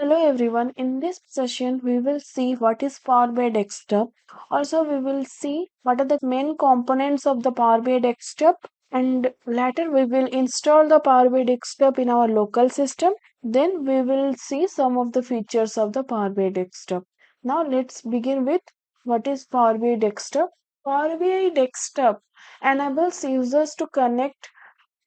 Hello everyone, in this session we will see what is Power BI Desktop. Also we will see what are the main components of the Power BI Desktop, and later we will install the Power BI Desktop in our local system. Then we will see some of the features of the Power BI Desktop. Now let's begin with what is Power BI Desktop. Power BI Desktop enables users to connect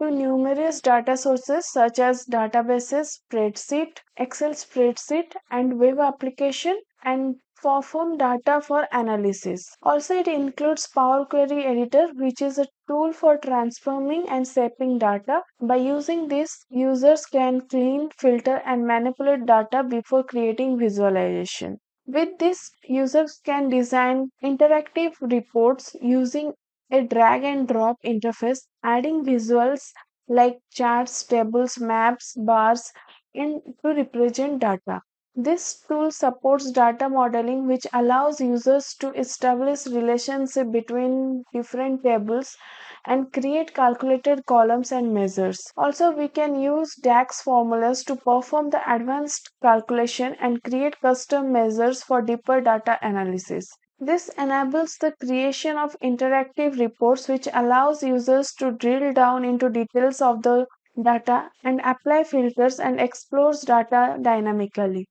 to numerous data sources such as databases, spreadsheet, Excel spreadsheet, and web application, and perform data for analysis. Also, it includes Power Query Editor, which is a tool for transforming and shaping data. By using this, users can clean, filter, and manipulate data before creating visualization. With this, users can design interactive reports using a drag and drop interface, adding visuals like charts, tables, maps, bars in to represent data. This tool supports data modeling, which allows users to establish relationship between different tables and create calculated columns and measures. Also, we can use DAX formulas to perform the advanced calculation and create custom measures for deeper data analysis. This enables the creation of interactive reports, which allows users to drill down into details of the data and apply filters and explores data dynamically.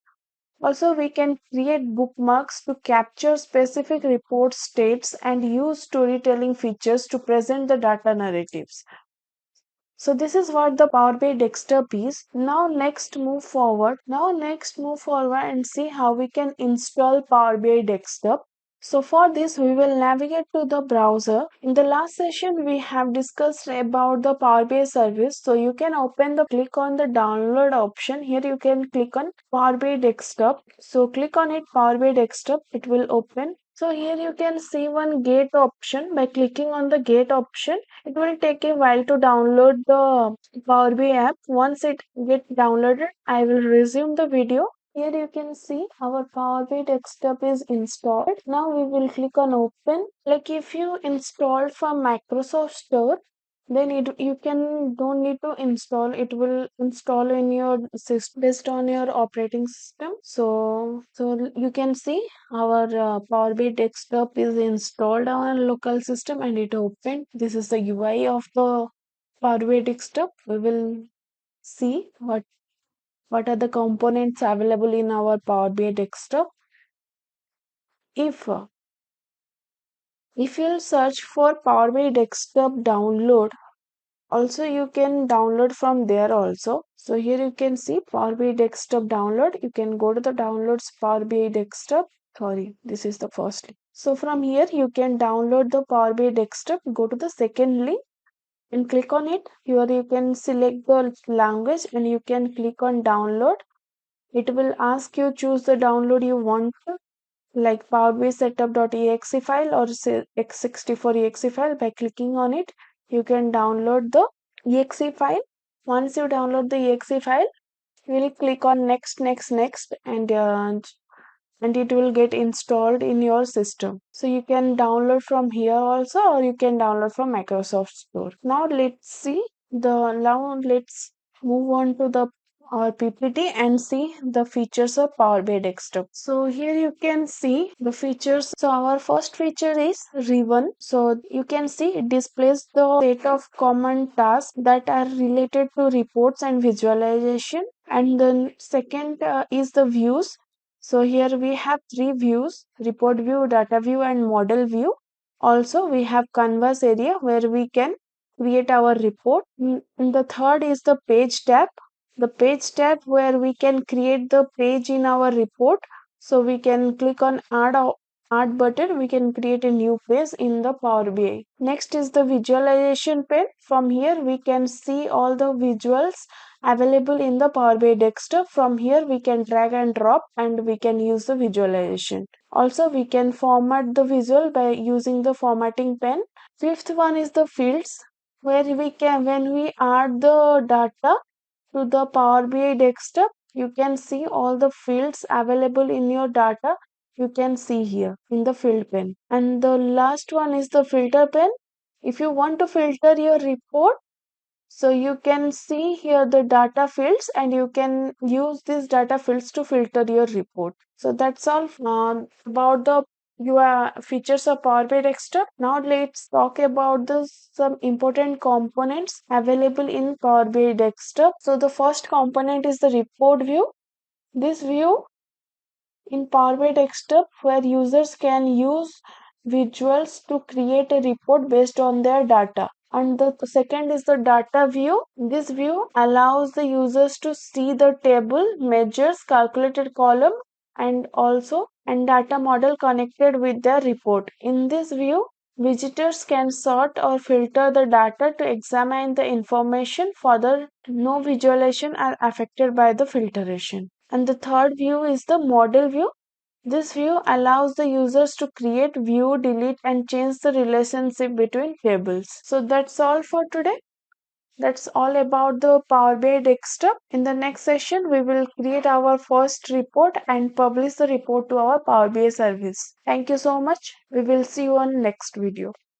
Also, we can create bookmarks to capture specific report states and use storytelling features to present the data narratives. So this is what the Power BI desktop is. Now next move forward and see how we can install Power BI desktop. So for this we will navigate to the browser. In the last session we have discussed about the Power BI service. So you can click on the download option. Here you can click on Power BI desktop. So click on it, Power BI desktop, it will open. So here you can see one gate option. By clicking on the gate option, it will take a while to download the Power BI app. Once it gets downloaded, I will resume the video. Here you can see our Power BI desktop is installed. Now we will click on open. Like if you installed from Microsoft Store, then you can don't need to install. It will install in your system based on your operating system. So you can see our Power BI desktop is installed on our local system and it opened. This is the UI of the Power BI desktop. We will see what are the components available in our Power BI desktop. If if you search for Power BI desktop download, also you can download from there also. So here you can see Power BI desktop download. You can go to the downloads Power BI desktop. Sorry, this is the first link. So from here you can download the Power BI desktop. Go to the second link and click on it. Here you can select the language and you can click on download. It will ask you choose the download you want, like Power BI setup.exe file or say x64 exe file. By clicking on it, you can download the exe file. Once you download the exe file, you will click on next, and it will get installed in your system. So you can download from here also, or you can download from Microsoft Store. Now let's move on to the our PPT and see the features of Power BI desktop. So here you can see the features. So our first feature is Ribbon. So you can see it displays the set of common tasks that are related to reports and visualization. And then second is the views. So here we have three views: report view, data view, and model view. Also we have canvas area where we can create our report. And the third is the page tab. The page tab where we can create the page in our report. So we can click on add button. We can create a new page in the Power BI. Next is the visualization pane. From here we can see all the visuals available in the Power BI desktop. From here we can drag and drop and we can use the visualization. Also we can format the visual by using the formatting pen. Fifth one is the fields, where we can, when we add the data to the Power BI desktop, you can see all the fields available in your data. You can see here in the field pane. And the last one is the filter pane. If you want to filter your report, So you can see here the data fields, and you can use these data fields to filter your report. So that's all about the your features of Power BI Desktop. Now let's talk about the some important components available in Power BI Desktop. So the first component is the report view. This view in Power BI Desktop, where users can use visuals to create a report based on their data. And the second is the data view. This view allows the users to see the table, measures, calculated column, and data model connected with their report. In this view, visitors can sort or filter the data to examine the information. Further, no visualization are affected by the filtration. And the third view is the model view. This view allows the users to create, view, delete, and change the relationship between tables. So that's all for today. That's all about the Power BI Desktop. In the next session, we will create our first report and publish the report to our Power BI service. Thank you so much. We will see you on next video.